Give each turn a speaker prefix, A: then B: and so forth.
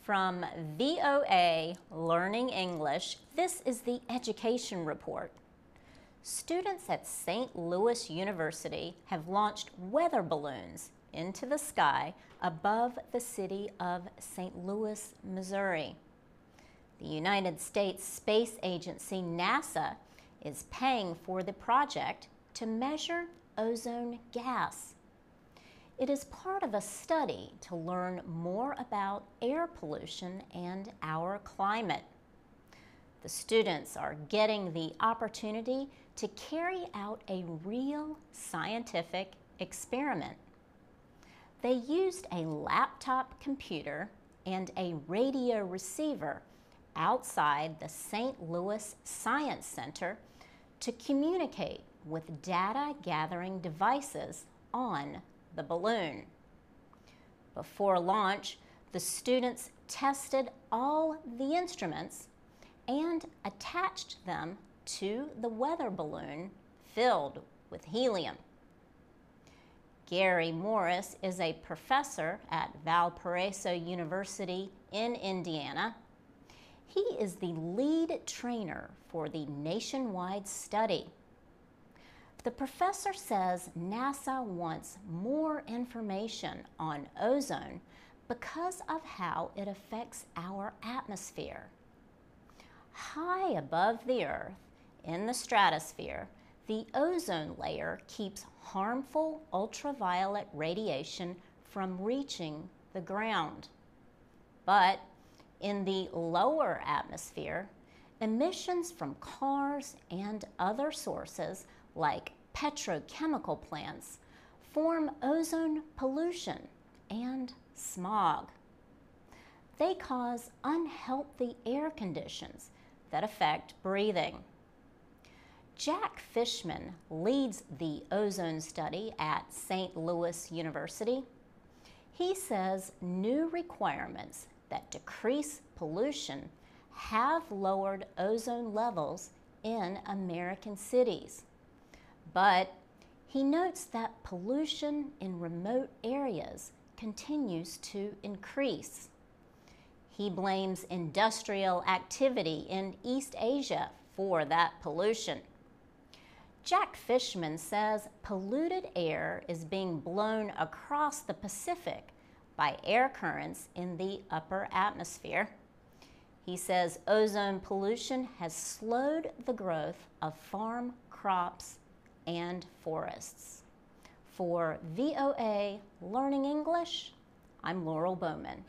A: From VOA Learning English, this is the Education Report. Students at St. Louis University have launched weather balloons into the sky above the city of St. Louis, Missouri. The United States Space Agency, NASA, is paying for the project to measure ozone gas. It is part of a study to learn more about air pollution and our climate. The students are getting the opportunity to carry out a real scientific experiment. They used a laptop computer and a radio receiver outside the St. Louis Science Center to communicate with data gathering devices on the balloon. Before launch, the students tested all the instruments and attached them to the weather balloon filled with helium. Gary Morris is a professor at Valparaiso University in Indiana. He is the lead trainer for the nationwide study. The professor says NASA wants more information on ozone because of how it affects our atmosphere. High above the Earth, in the stratosphere, the ozone layer keeps harmful ultraviolet radiation from reaching the ground. But in the lower atmosphere, emissions from cars and other sources like petrochemical plants form ozone pollution and smog. They cause unhealthy air conditions that affect breathing. Jack Fishman leads the ozone study at St. Louis University. He says new requirements that decrease pollution have lowered ozone levels in American cities. But he notes that pollution in remote areas continues to increase. He blames industrial activity in East Asia for that pollution. Jack Fishman says polluted air is being blown across the Pacific by air currents in the upper atmosphere. He says ozone pollution has slowed the growth of farm crops and forests. For VOA Learning English, I'm Laurel Bowman.